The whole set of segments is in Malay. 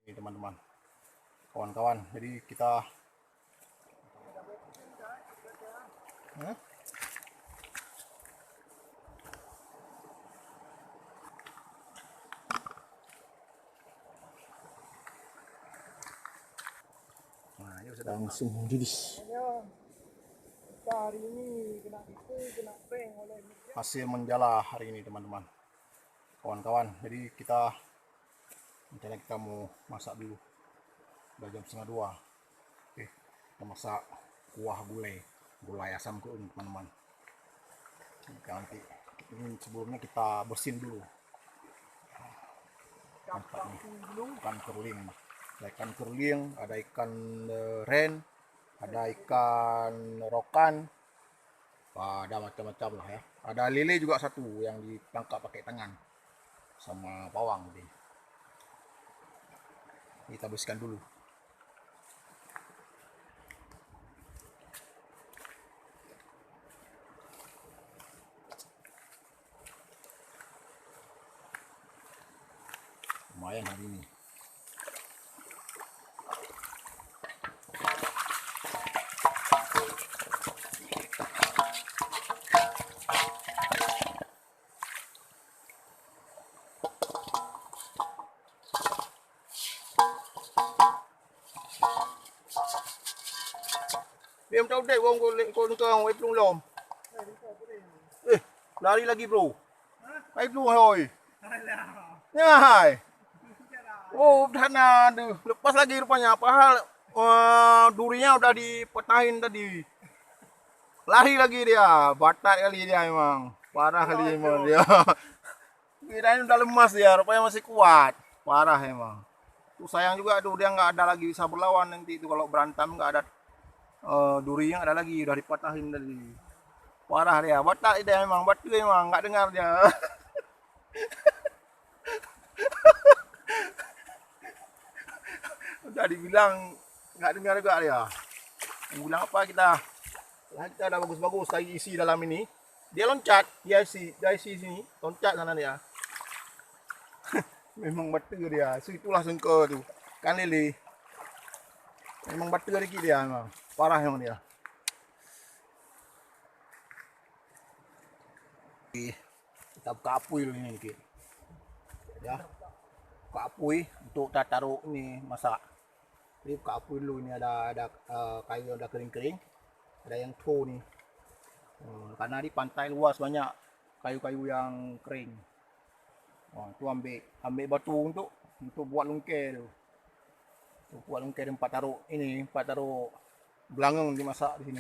Ini teman-teman, kawan-kawan, jadi kita langsung rilis hari ini kena prank oleh hasil menjala hari ini teman-teman, kawan-kawan. Jadi kita rencana kita mau masak dulu, udah jam 1:30. Oke, kita masak kuah gulai asam keung teman-teman. Nanti ini sebelumnya kita bersihin dulu ikan keruling. Ada ikan keruling, ada ikan ren, ada ikan rokan, ada macam-macam lah ya. Ada lele juga satu yang ditangkap pakai tangan sama bawang. Kita bersihkan dulu. Lumayan hari ini. Dia tahu dek wong kau tengah wei pelung lom. Lari lagi bro. Wei pelung hoi. Nyai. Oh, dana lepas lagi rupanya. Padahal durinya udah dipetahin tadi. Lari lagi dia, batat kali dia memang. Parah kali memang dia. Kirain udah lemas dia, rupanya masih kuat. Parah emang. Tuh sayang juga tuh dia nggak ada lagi bisa berlawan nanti itu kalau berantem nggak ada durinya ada lagi udah dipatahin tadi. Parah dia, batak dia memang, batu memang nggak dengar dia. Udah dibilang nggak dengar juga dia. Yang bilang apa kita? Lah kita ada bagus-bagus lagi isi dalam ini. Dia loncat, dia isi sini, loncat sana dia. Memang batu dia, itulah sengke tuh. Kan lele. Memang batu dikit dia memang. Parah memang dia. Kita buka apuy dulu ini dikit. Ya. Buka apuy untuk kita taruh ini masak. Jadi buka apuy dulu, ini ada kayu yang udah kering-kering. Ada yang tua nih. Karena di pantai luas banyak kayu-kayu yang kering. Itu ambil batu untuk buat lungkeh tu. Untuk buat lungkeh tempat taruh belangong dimasak di sini.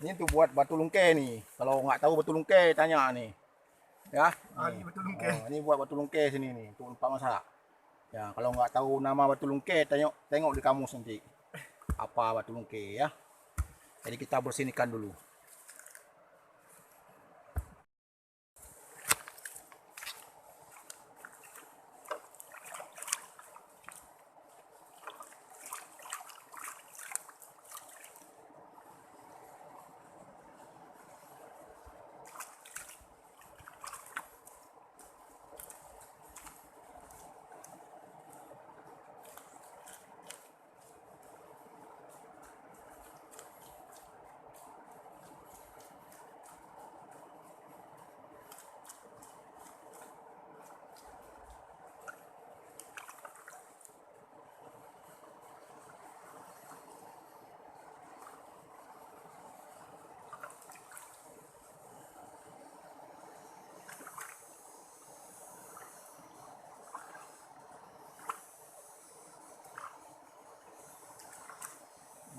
Ini tuh buat batu lungkeh nih. Kalau nggak tahu batu lungkeh tanya nih. Ya. ini betul lungkeh. Ini buat batu lungkeh sini nih untuk tempat masak. Ya, kalau nggak tahu nama batu lungkeh tengok di kamus nanti. Apa batu lungkeh ya. Jadi kita bersihin ikan dulu.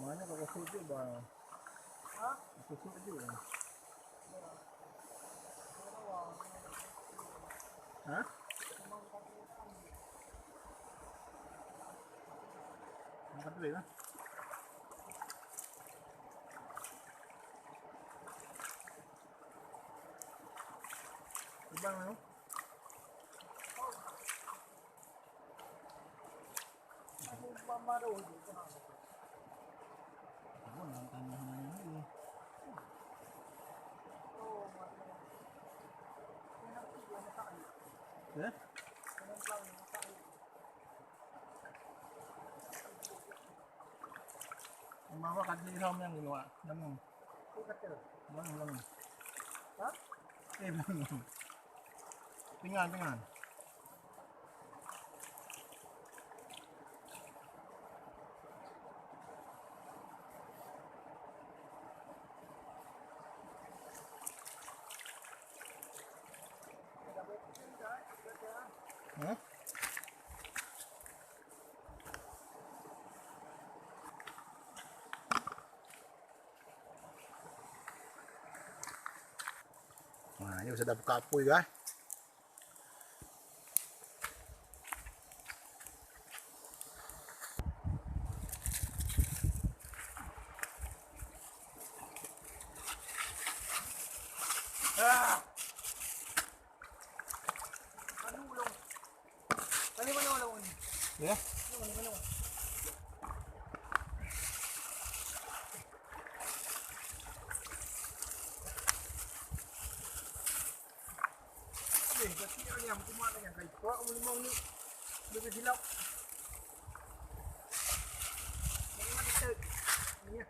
Mana pakai susu bang? Hah? Susu aja. Hah? Angkat dulu ya. Bang, no? Ya. Mama kat ni rom yang ginawa. Lamang. Lamang. Ha? Lamang. Pingan. Hah? Nah, ini sudah buka apuy guys. Ah! Ano ulong? Ano man ang ulong? Ya. Ano? Eh, kasi yang kumana yan kay ko ang limong ni. Dito dilaw. Mga dito. Niya.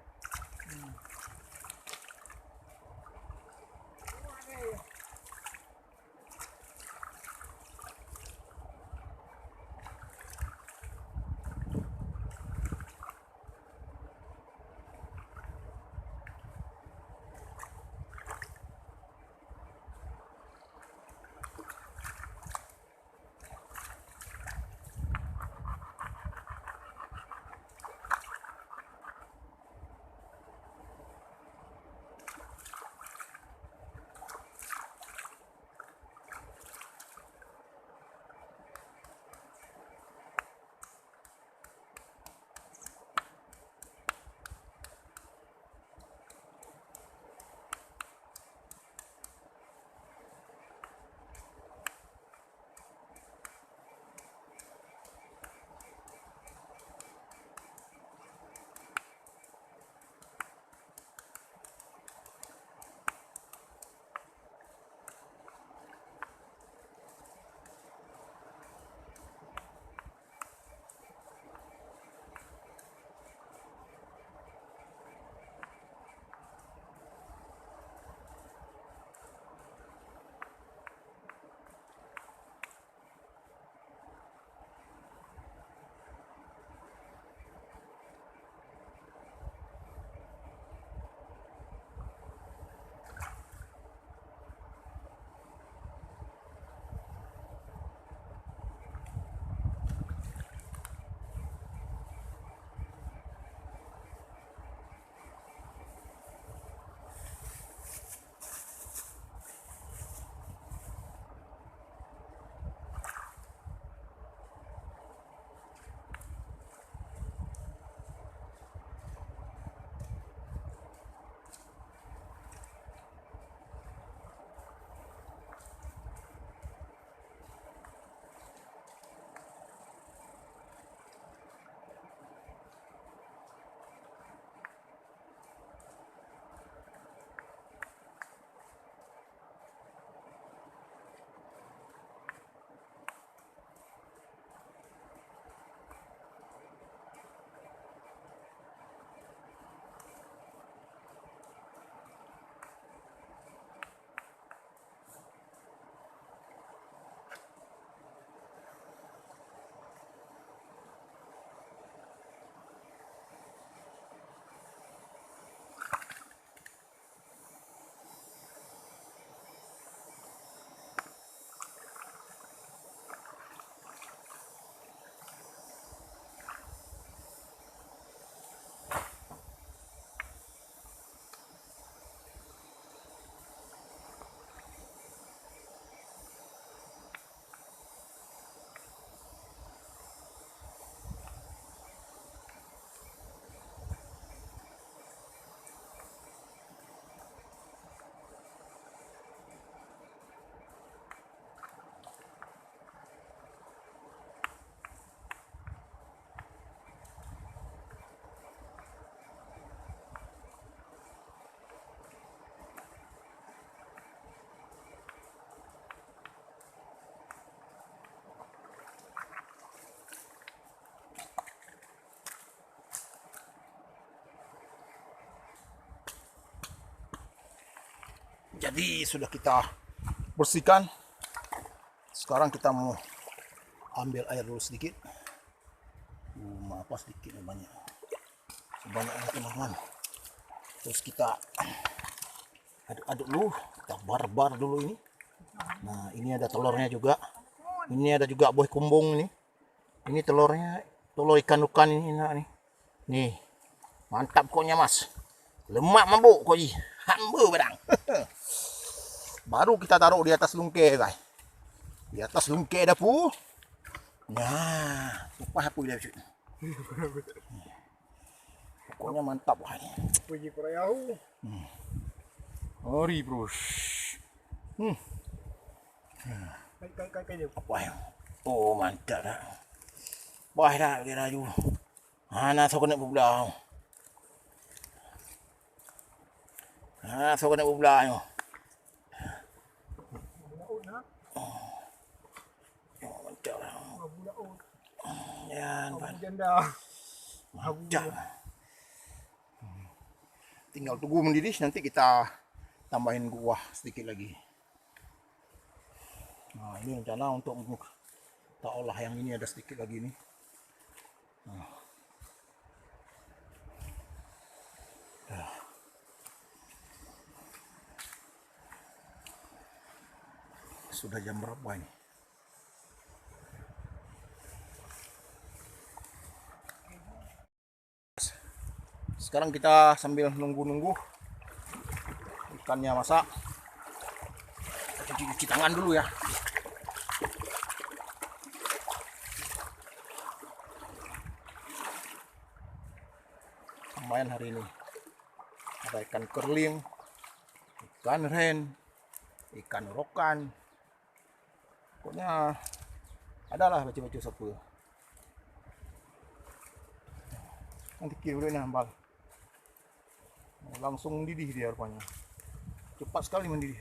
Jadi sudah kita bersihkan. Sekarang kita mau ambil air dulu sedikit. Apa sedikit banyak. Sebanyak teman-teman. Terus kita aduk-aduk dulu, kita barbar dulu ini. Nah, ini ada telurnya juga. Ini ada juga buah kumbung ini. Ini telurnya, telur ikan-ikan ini enak nih. Nih. Mantap pokoknya, Mas. Lemak mabuk kok ji. Hamba barang. Baru kita taruh di atas lungke, guys. Di atas lungke dapur. Nah, upah apa dia cuy. Pokoknya mantap wah ini. Puji perayahu. Mari, Bros. Kayak Apa ya? Oh, mantap dah. Wah dah dia raju. Ana so kena bebelah. So kena bebelah yo. Oh, mantap dah. Ya, janda. mantap. Tinggal tunggu mendidih, nanti kita tambahin kuah sedikit lagi. Nah, ini rencana untuk kita olah yang ini ada sedikit lagi nih. Nah. Sudah jam berapa ini? Sekarang kita sambil nunggu-nunggu ikannya masak. Kita cuci tangan dulu ya. Lumayan hari ini. Ada ikan kerling, ikan ren, ikan rokan. Pokoknya adalah baju-baju sapu. Nanti kira dulu nambal. Langsung mendidih dia rupanya. Cepat sekali mendidih.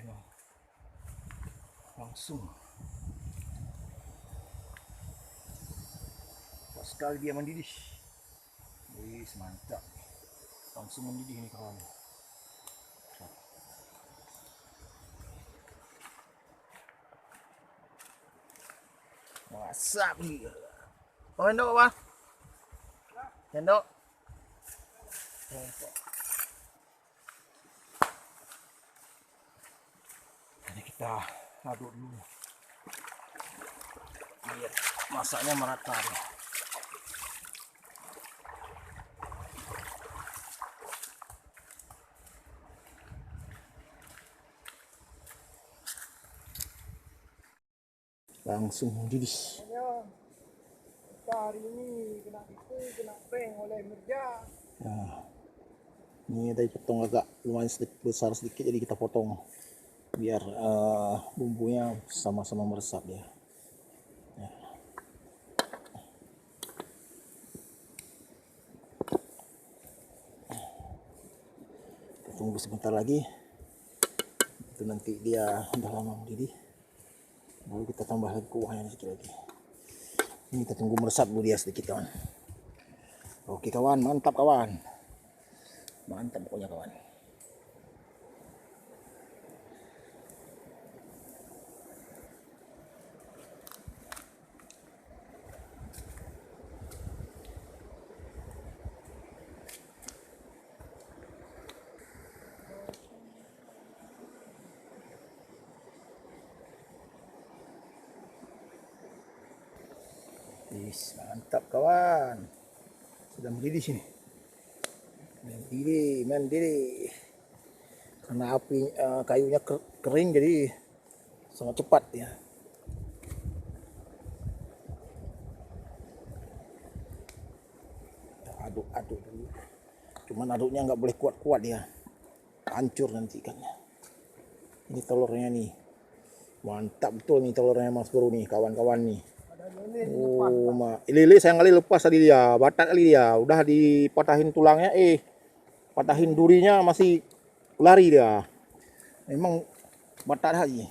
Langsung. Cepat sekali dia mendidih. Wih, mantap. Langsung mendidih nih kawan. Masak dia. Oh, endok apa? Endok. Ini kita aduk dulu biar masaknya merata. Langsung mendidih. Kita hari ini kena tipu, kena prank oleh Mirja. Nah, ini tadi potong agak lumayan sedikit, besar sedikit, jadi kita potong biar bumbunya sama-sama meresap ya. Kita tunggu sebentar lagi. Itu nanti dia udah lama mendidih. Baru kita tambah lagi kuahnya sedikit lagi. Ini kita tunggu meresap dulu dia sedikit kawan. Oke kawan, mantap kawan. Mantap pokoknya kawan. Mantap kawan. Sudah mendidih sini. Mendidih. Karena api kayunya kering jadi sangat cepat ya. Kita aduk-aduk dulu. Cuman aduknya nggak boleh kuat-kuat ya. Hancur nanti ikannya. Ini telurnya nih. Mantap betul nih telurnya Mas Bro nih, kawan-kawan nih. Oh, lele sayang kali lepas tadi dia, batat kali dia. Udah dipatahin tulangnya, patahin durinya masih lari dia. Memang batat aja,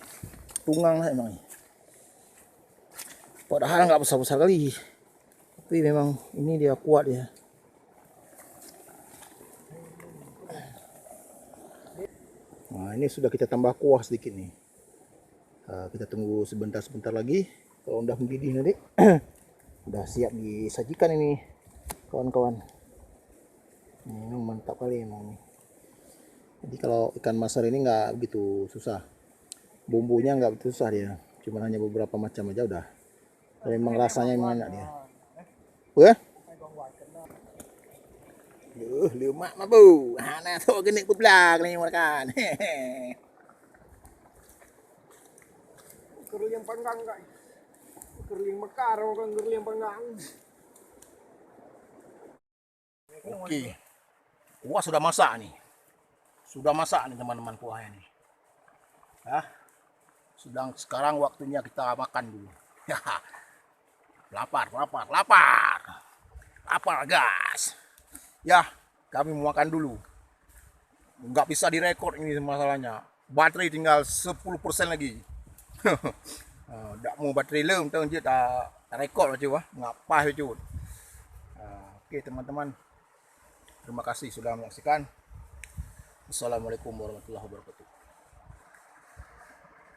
tunggang lah emang. Padahal nggak besar-besar kali, tapi memang ini dia kuat ya. Nah ini sudah kita tambah kuah sedikit nih. Kita tunggu sebentar lagi. Kalau udah mendidih nanti udah siap disajikan ini kawan-kawan. Ini mantap kali emang nih. Jadi kalau ikan masar ini nggak begitu susah, bumbunya nggak begitu susah dia, cuma hanya beberapa macam aja udah. Dan memang rasanya emang enak dia. Wah, lemak mah bu, nah tuh gini kublak nih makan. Kerliang panggang guys. Kerliang mekar kan kerliang panggang. Oke, kuah sudah masak nih. Sudah masak nih teman-teman kuahnya nih. Sekarang waktunya kita makan dulu. Lapar guys. Ya, kami mau makan dulu. Nggak bisa direkod ini masalahnya. Baterai tinggal 10% lagi. Nggak mau baterai lem, tahu je tak rekod aja wah. Ngapa itu? Oke teman-teman. Terima kasih sudah menyaksikan. Assalamualaikum warahmatullahi wabarakatuh.